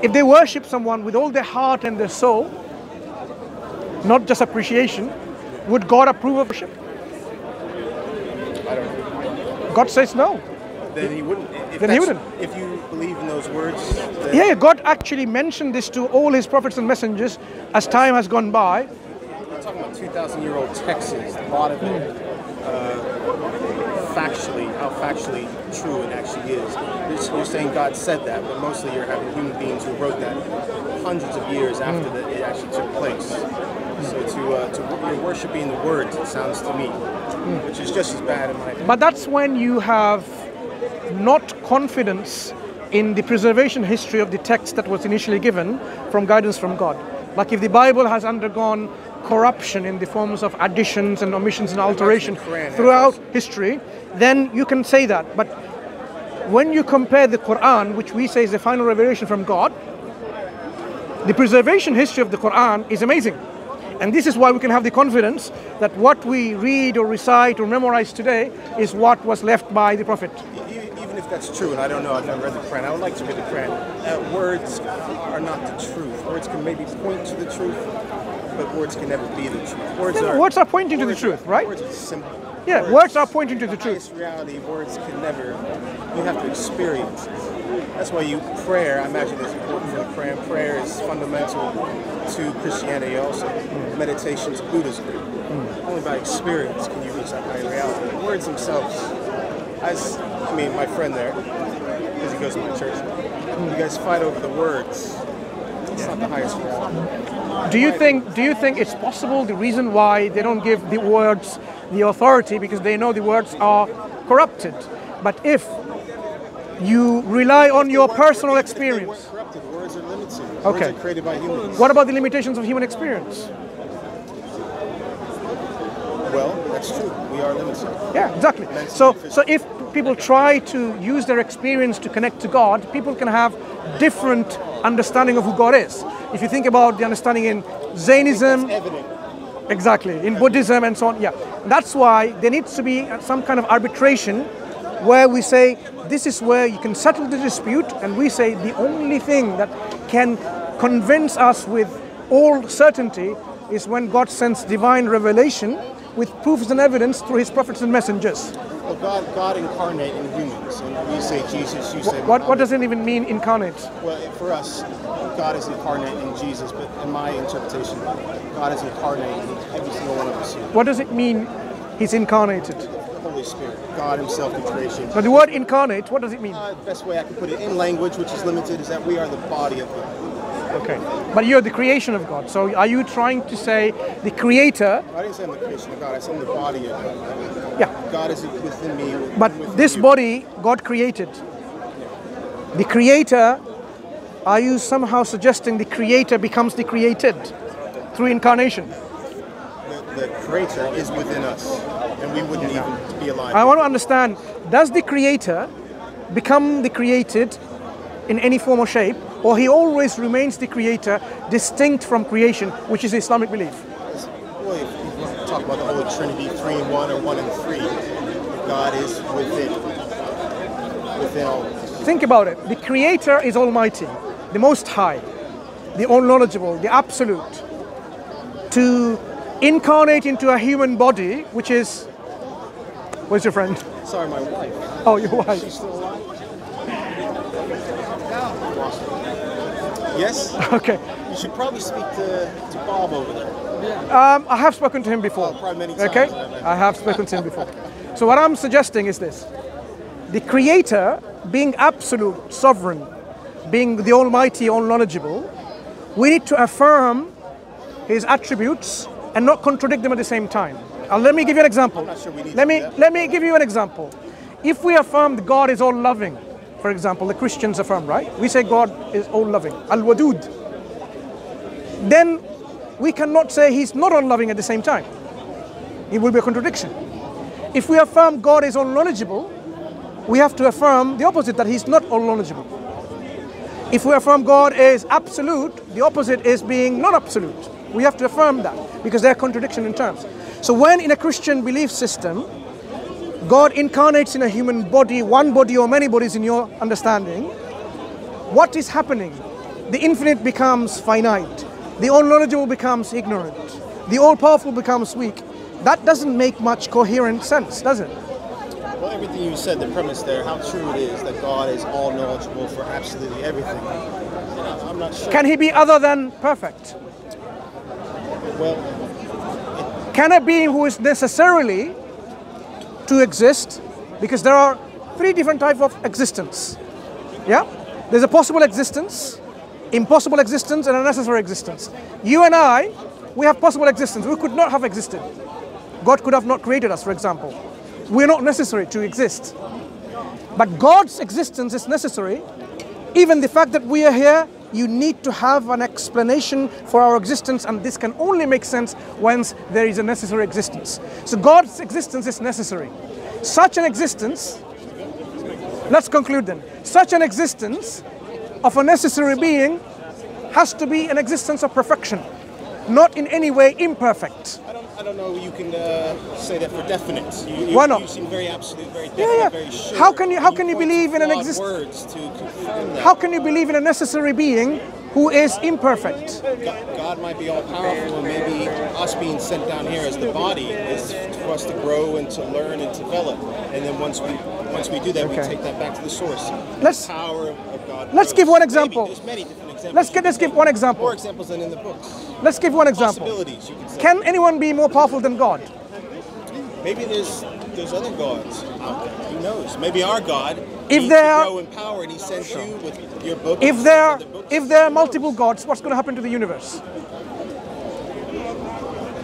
if they worship someone with all their heart and their soul, not just appreciation, would God approve of worship? I don't know. God says no. Then he wouldn't. Then he wouldn't. If you believe in those words. Yeah, God actually mentioned this to all his prophets and messengers as time has gone by. We're talking about 2,000-year-old texts, a lot of it, how factually true it actually is. You're saying God said that, but mostly you're having human beings who wrote that hundreds of years after that it actually took place. So you're worshiping the words, it sounds to me, which is just as bad in my opinion. But that's when you have not confidence in the preservation history of the text that was initially given from guidance from God. Like if the Bible has undergone corruption in the forms of additions and omissions and alteration throughout history, then you can say that. But when you compare the Quran, which we say is the final revelation from God, the preservation history of the Quran is amazing. And this is why we can have the confidence that what we read or recite or memorize today is what was left by the Prophet. Even if that's true, and I don't know, I've never read the Quran, I would like to read the Quran. Words are not the truth. Words can maybe point to the truth, but words can never be the truth. Words are pointing to the truth, right? Words are simple. Yeah, words are pointing to the truth. Reality, words can never, you have to experience it. That's why prayer, I imagine, is important for the Quran. Prayer is fundamental to Christianity also. Meditation is Buddhism. Only by experience can you reach that higher reality. The words themselves, my friend there, because he goes to my church, you guys fight over the words. It's not the highest reality. Do you think it's possible the reason why they don't give the words the authority because they know the words are corrupted? But if you rely on your personal experience. Words are limited. Okay. Words are created by humans. What about the limitations of human experience? Well, that's true. We are limited. Yeah, exactly. So if people try to use their experience to connect to God, people can have different understanding of who God is. If you think about the understanding in Zainism, that's evident. Exactly, in Buddhism and so on, yeah. That's why there needs to be some kind of arbitration where we say, this is where you can settle the dispute, and we say the only thing that can convince us with all certainty is when God sends divine revelation with proofs and evidence through his prophets and messengers. Well, God incarnate in humans, and we say Jesus, you say what does it even mean, incarnate? Well, for us, God is incarnate in Jesus, but in my interpretation, God is incarnate in every single one of us here. What does it mean, he's incarnated? Holy Spirit, God himself in creation. Now the word incarnate, what does it mean? The best way I can put it in language, which is limited, is that we are the body of God. Okay, but you're the creation of God. So are you trying to say the creator? I didn't say I'm the creation of God, I said I'm the body of God. Yeah. God is within me. But this body, God created. The creator, are you somehow suggesting the creator becomes the created through incarnation? The creator is within us, and we wouldn't even be alive. I want to understand, does the creator become the created in any form or shape, or he always remains the creator distinct from creation, which is Islamic belief? Well, if you talk about the Holy Trinity, 3 in 1 or 1 in 3, God is within all. Think about it. The creator is almighty, the most high, the all-knowledgeable, the absolute. To incarnate into a human body, which is... Where's your friend? Sorry, my wife. Oh, your wife. She's still alive? Yes? Okay. You should probably speak to Bob over there. I have spoken to him before. Probably many times. Okay? I have spoken to him before. So what I'm suggesting is this. The creator, being absolute, sovereign, being the almighty, all-knowledgeable, we need to affirm his attributes and not contradict them at the same time. Let me give you an example. I'm not sure we need let me give you an example. If we affirm that God is all-loving, for example, the Christians affirm, right? We say God is all-loving, al-wadud. Then we cannot say he's not all-loving at the same time. It will be a contradiction. If we affirm God is all-knowledgeable, we have to affirm the opposite, that he's not all-knowledgeable. If we affirm God is absolute, the opposite is being not absolute. We have to affirm that because they're contradiction in terms. So when in a Christian belief system, God incarnates in a human body, one body or many bodies in your understanding, what is happening? the infinite becomes finite. The all-knowledgeable becomes ignorant. The all-powerful becomes weak. That doesn't make much coherent sense, does it? Well, everything you said, the premise there, how true it is that God is all-knowledgeable for absolutely everything. You know, I'm not sure. Can he be other than perfect? Well, Can a being who is necessarily to exist, because there are three different types of existence. Yeah? There's a possible existence, impossible existence, and a necessary existence. You and I, we have possible existence. We could not have existed. God could have not created us, for example. We're not necessary to exist. But God's existence is necessary. Even the fact that we are here, you need to have an explanation for our existence, and this can only make sense once there is a necessary existence. So God's existence is necessary. Such an existence, let's conclude then, such an existence of a necessary being has to be an existence of perfection, not in any way imperfect. I don't know. You can say that for definite. Why not? You seem very absolute, very definite, very sure. How can you believe in an existence? Words to confirm that. How can you believe in a necessary being who is imperfect? God might be all powerful, and maybe us being sent down here as the body is for us to grow and to learn and develop. And then once we do that, we take that back to the source. Let's the power of God. Let's give one example. There's many different examples. Let's give one example. More examples than in the books. Let's give one example. Possibilities, you can say. Can anyone be more powerful than God? Maybe there's other gods out there. Who knows? Maybe our God If needs there to are- grow in power, and He sends you with your book. If and there other books. if there are multiple gods, what's going to happen to the universe? I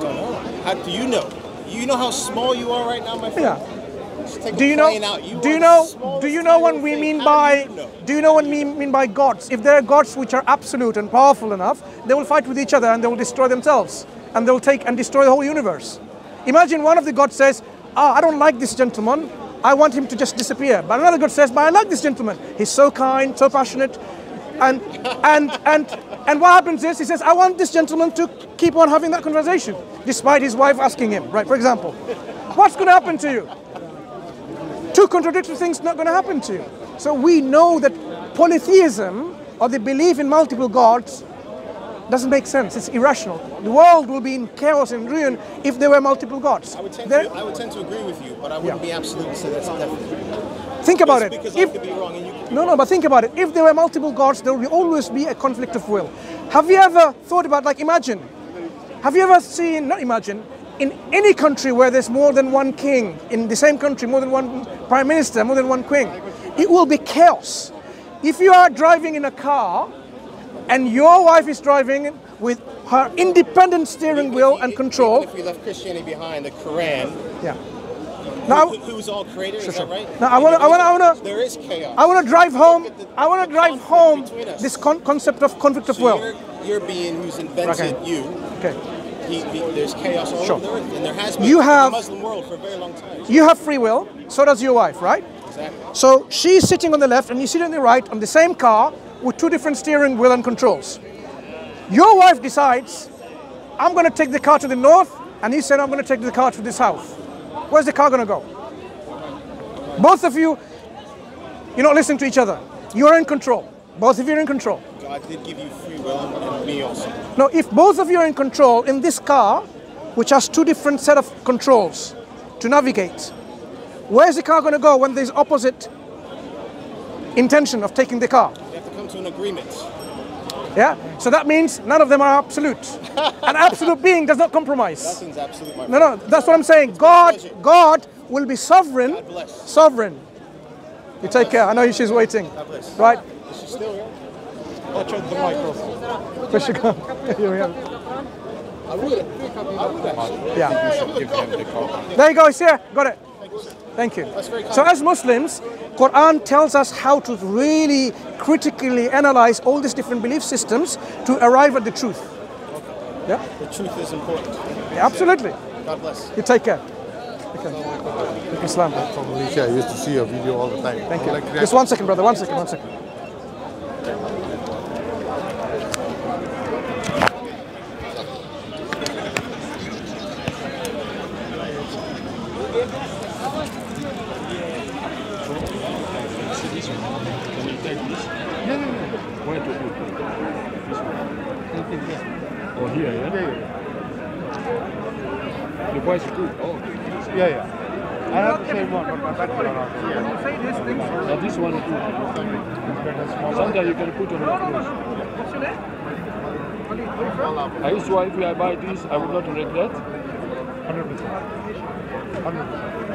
don't know. How do you know? You know how small you are right now, my friend. Yeah. Just take Do a you know? plane out. Do are you the know? smallest Do you know what tiny we thing. mean How by? do you know? Do you know what we mean by gods? If there are gods which are absolute and powerful enough, they will fight with each other and they will destroy themselves, and they will take and destroy the whole universe. Imagine one of the gods says, "Ah, I don't like this gentleman. I want him to just disappear." But another god says, "But I like this gentleman. He's so kind, so passionate." And what happens is he says, "I want this gentleman to keep on having that conversation, despite his wife asking him." Right? For example, what's going to happen to you? Two contradictory things not going to happen to you. So we know that polytheism, or the belief in multiple gods, doesn't make sense. It's irrational. The world will be in chaos and ruin if there were multiple gods. I would tend to agree with you, but I wouldn't be absolute and say that's definite. Think about it. Because I could be wrong and you could be No, but think about it. If there were multiple gods, there will always be a conflict of will. Have you ever thought about, like, imagine? Have you ever seen, not imagine, in any country where there's more than one king, in the same country, more than one prime minister, more than one queen, it will be chaos. If you are driving in a car and your wife is driving with her independent steering wheel and control. If we left Christianity behind, the Quran, Yeah. Now, who's all creator, is that right? Now, I wanna. There is chaos. I want to drive home. I want to The drive conflict home between us. this concept of conflict of So will. your being who's invented you, Okay. there's chaos all Sure. over the earth, and there has been You in have- the Muslim world for a very long time. You have free will. So does your wife, right? Exactly. So she's sitting on the left and you sit on the right on the same car with two different steering wheel and controls. Your wife decides, "I'm going to take the car to the north," and he said, "I'm going to take the car to the south." Where's the car going to go? Both of you, you're not listening to each other. You're in control. Both of you are in control. God did give you free will, and me also. Now, if both of you are in control in this car, which has two different set of controls to navigate, where's the car going to go when there's opposite intention of taking the car? You have to come to an agreement. Yeah? So that means none of them are absolute. An absolute being does not compromise. Nothing's absolute, my friend. No, that's what I'm saying. God will be sovereign. God bless. Sovereign. You take care. I know she's waiting. God bless. Right? Is she still here? I'll try the microphone. Where she go? Here we have. I would actually. Yeah. You should give him the call. There you go. It's here. Got it. Thank you. That's very kind. So as Muslims, Quran tells us how to really critically analyze all these different belief systems to arrive at the truth. Yeah? The truth is important. Yeah, absolutely. God bless. You take care. Okay. Islam. From Malaysia, I used to see your video all the time. Thank you. Like Just 1 second, brother. 1 second. 1 second. Where to put? in here. Oh, here, yeah? Yeah, The voice is good. Oh, yeah. Yeah. I have the same one, but my battery are not. When you say this thing, now this one is good. Sometimes you can put on your clothes. what's your name? Where are you from? I used to, if I buy this, I would not regret. 100%. 100%.